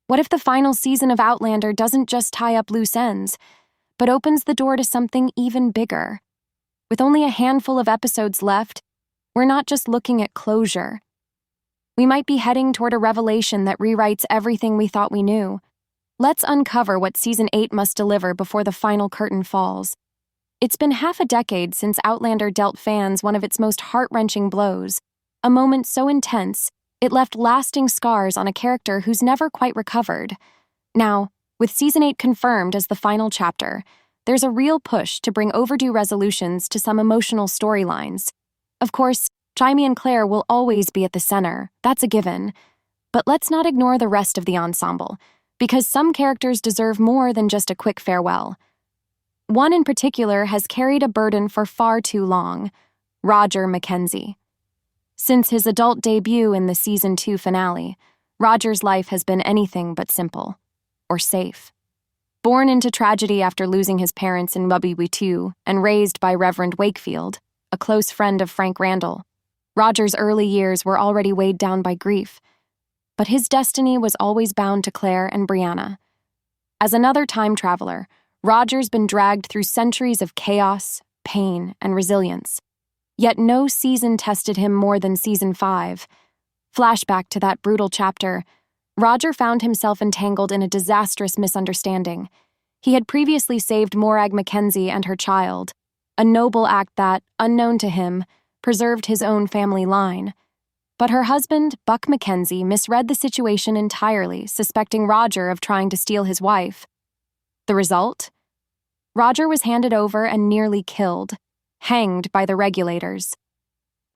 What if the final season of Outlander doesn't just tie up loose ends, but opens the door to something even bigger? With only a handful of episodes left, we're not just looking at closure. We might be heading toward a revelation that rewrites everything we thought we knew. Let's uncover what Season 8 must deliver before the final curtain falls. It's been half a decade since Outlander dealt fans one of its most heart-wrenching blows, a moment so intense it left lasting scars on a character who's never quite recovered. Now, with Season 8 confirmed as the final chapter, there's a real push to bring overdue resolutions to some emotional storylines. Of course, Jaime and Claire will always be at the center, that's a given. But let's not ignore the rest of the ensemble, because some characters deserve more than just a quick farewell. One in particular has carried a burden for far too long: Roger Mackenzie. Since his adult debut in the Season 2 finale, Roger's life has been anything but simple, or safe. Born into tragedy after losing his parents in WW2 and raised by Reverend Wakefield, a close friend of Frank Randall, Roger's early years were already weighed down by grief. But his destiny was always bound to Claire and Brianna. As another time traveler, Roger's been dragged through centuries of chaos, pain, and resilience. Yet no season tested him more than Season 5. Flashback to that brutal chapter, Roger found himself entangled in a disastrous misunderstanding. He had previously saved Morag Mackenzie and her child, a noble act that, unknown to him, preserved his own family line. But her husband, Buck Mackenzie, misread the situation entirely, suspecting Roger of trying to steal his wife. The result? Roger was handed over and nearly killed, hanged by the regulators.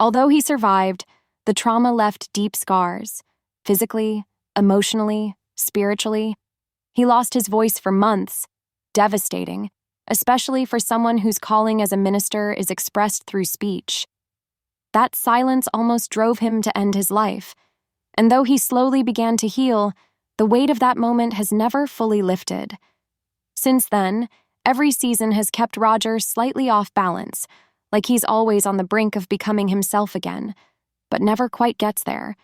Although he survived, the trauma left deep scars, physically, emotionally, spiritually. He lost his voice for months, devastating, especially for someone whose calling as a minister is expressed through speech. That silence almost drove him to end his life, and though he slowly began to heal, the weight of that moment has never fully lifted. Since then, every season has kept Roger slightly off balance, like he's always on the brink of becoming himself again, but never quite gets there.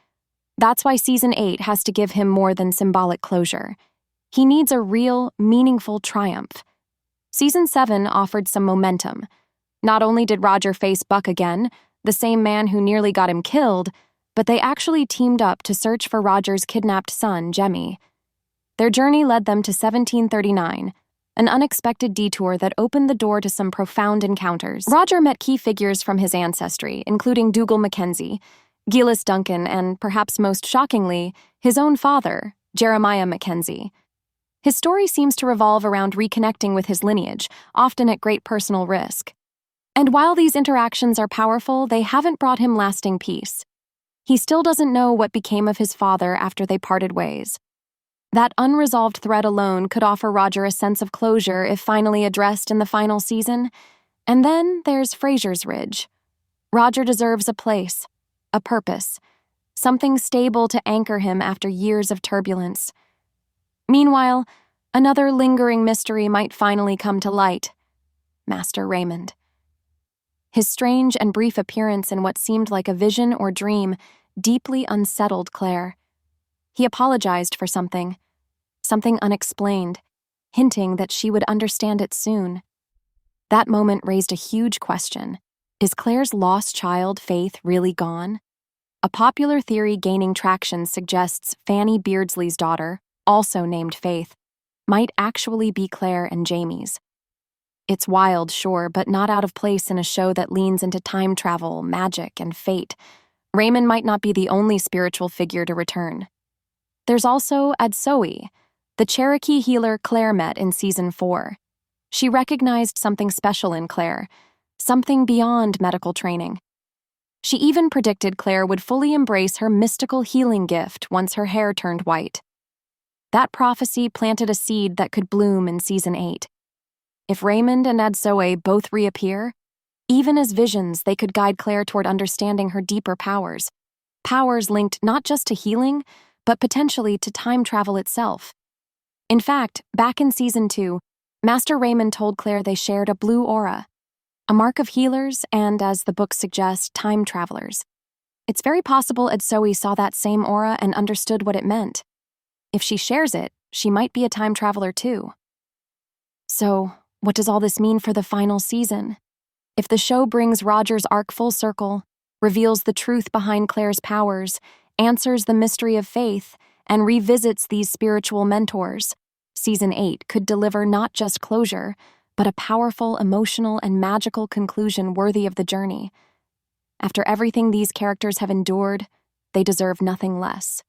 That's why Season 8 has to give him more than symbolic closure. He needs a real, meaningful triumph. Season 7 offered some momentum. Not only did Roger face Buck again, the same man who nearly got him killed, but they actually teamed up to search for Roger's kidnapped son, Jemmy. Their journey led them to 1739, an unexpected detour that opened the door to some profound encounters. Roger met key figures from his ancestry, including Dougal Mackenzie, Gillis Duncan, and, perhaps most shockingly, his own father, Jeremiah Mackenzie. His story seems to revolve around reconnecting with his lineage, often at great personal risk. And while these interactions are powerful, they haven't brought him lasting peace. He still doesn't know what became of his father after they parted ways. That unresolved thread alone could offer Roger a sense of closure if finally addressed in the final season. And then there's Fraser's Ridge. Roger deserves a place, a purpose, something stable to anchor him after years of turbulence. Meanwhile, another lingering mystery might finally come to light: Master Raymond. His strange and brief appearance in what seemed like a vision or dream deeply unsettled Claire. He apologized for something unexplained, hinting that she would understand it soon. That moment raised a huge question. Is Claire's lost child, Faith, really gone? A popular theory gaining traction suggests Fanny Beardsley's daughter, also named Faith, might actually be Claire and Jamie's. It's wild, sure, but not out of place in a show that leans into time travel, magic, and fate. Raymond might not be the only spiritual figure to return. There's also Adsoe, the Cherokee healer Claire met in Season 4. She recognized something special in Claire, something beyond medical training. She even predicted Claire would fully embrace her mystical healing gift once her hair turned white. That prophecy planted a seed that could bloom in Season 8. If Raymond and Adsoe both reappear, even as visions, they could guide Claire toward understanding her deeper powers linked not just to healing, but potentially to time travel itself. In fact, back in Season 2, Master Raymond told Claire they shared a blue aura, a mark of healers and, as the book suggests, time travelers. It's very possible Adsoe saw that same aura and understood what it meant. if she shares it, she might be a time traveler too. So, what does all this mean for the final season? If the show brings Roger's arc full circle, reveals the truth behind Claire's powers, answers the mystery of faith, and revisits these spiritual mentors, Season 8 could deliver not just closure, but a powerful, emotional, and magical conclusion worthy of the journey. After everything these characters have endured, they deserve nothing less.